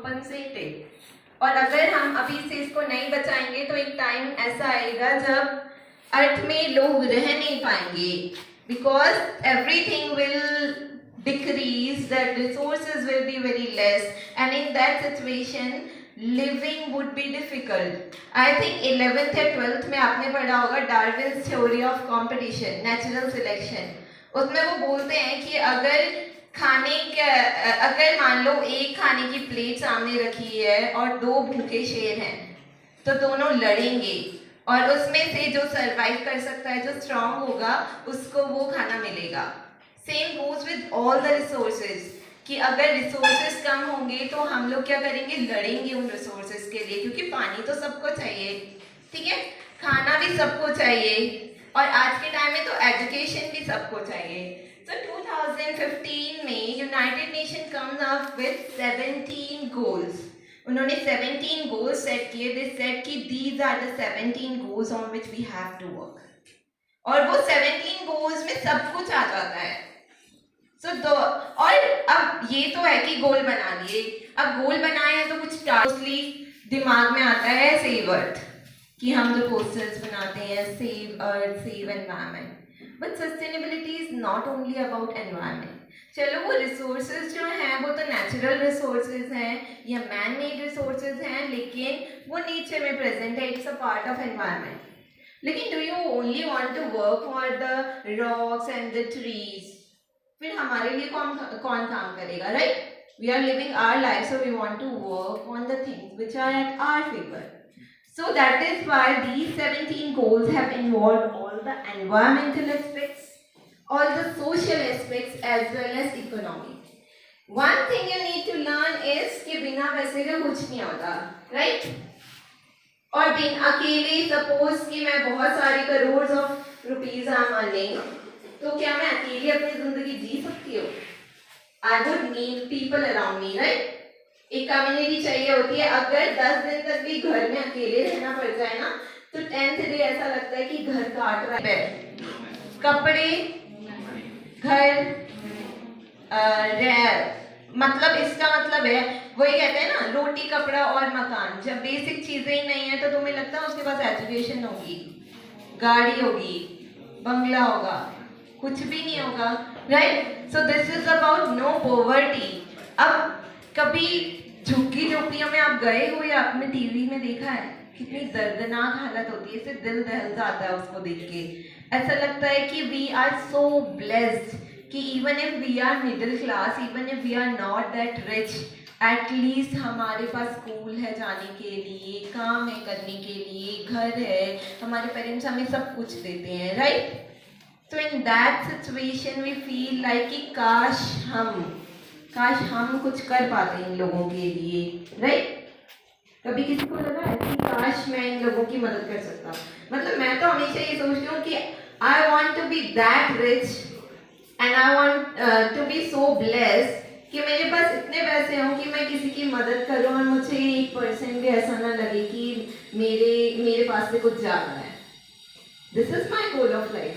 Compensated. और अगर हम अभी से इसको नहीं बचाएंगे तो एक टाइम ऐसा आएगा जब अर्थ में लोग रह नहीं पाएंगे, because everything will decrease, the resources will be very less, and in that situation living would be difficult. I think 11th या 12th में आपने पढ़ा होगा Darwin's theory of competition, natural selection. उसमें वो बोलते हैं कि अगर मान लो एक खाने की प्लेट सामने रखी है और दो भूखे शेर हैं, तो दोनों लड़ेंगे और उसमें से जो सरवाइव कर सकता है, जो स्ट्रांग होगा, उसको वो खाना मिलेगा। Same goes with all the resources, कि अगर रिसोर्सेज कम होंगे तो हम लोग क्या करेंगे, लड़ेंगे उन रिसोर्सेज के लिए, क्योंकि पानी तो सबको चाहिए, ठीक है, खाना भी सबको चाहिए, और आज के टाइम में तो एजुकेशन भी सबको चाहिए। So 2015 में United nation comes up with 17 goals. उन्होंने 17 गोल्स सेट किए। दे सेट कि these are the 17 goals on which we have to work। और वो 17 गोल्स में सब कुछ आ जाता है। और अब ये तो है कि गोल बना लिए, अब गोल बनाए हैं तो कुछ टास्कली दिमाग में आता है सेव अर्थ, कि हम जो पोस्टर्स बनाते हैं save earth, save environment, but sustainability is not only about environment. चलो वो रिसोर्सेज जो हैं वो तो नेचुरल रिसोर्सेज हैं या मैन मेड रिसोर्सेज हैं, लेकिन वो नेचर में प्रेजेंट है, it's a part of environment. लेकिन do you only want to work for the rocks and the trees? फिर हमारे लिए कौन काम करेगा, right? We are living our life, so we want to work on the things which are at our favour. So that is why these 17 goals have involved all the environmental aspects, all the social aspects as well as economic. One thing you need to learn is कि बिना पैसे के कुछ नहीं होता, right? और बिन अकेले suppose कि मैं बहुत सारी crore of rupees I'm earning, तो क्या मैं अकेले अपनी जिंदगी जी सकती हूँ? I would need people around me, right? एक कम्युनिटी चाहिए होती है। अगर 10 दिन तक भी घर में अकेले रहना पड़ जाए ना, तो 10th डे ऐसा लगता है कि घर काट रहा है। कपड़े, घर, मतलब इसका मतलब है वही कहते हैं ना, रोटी कपड़ा और मकान। जब बेसिक चीजें ही नहीं है तो तुम्हें लगता है उसके पास एजुकेशन होगी, गाड़ी होगी, बंगला होगा, कुछ भी नहीं होगा, right? So this is about no poverty. अब कभी झुग्गी झोपड़ियों में आप गए हो या आपने टीवी में देखा है? कितनी दर्दनाक हालत होती है, इससे दिल दहल जाता है उसको देख के। ऐसा लगता है कि वी आर सो ब्लेस्ड कि even if we are middle class, even if we are not that rich, at least हमारे पास स्कूल है जाने के लिए, काम है करने के लिए, घर है, हमारे पेरेंट्स हमें सब कुछ देते हैं, right? So in that situation we feel like कि काश हम कुछ कर पाते इन लोगों के लिए, राइट? कभी किसी को लगा है कि काश मैं इन लोगों की मदद कर सकता? मतलब मैं तो हमेशा ये सोचती हूँ कि I want to be that rich and I want to be so blessed कि मेरे पास इतने पैसे हों कि मैं किसी की मदद करूँ और मुझे 1% भी ऐसा ना लगे कि मेरे पास से कुछ जा रहा है। This is my goal of life.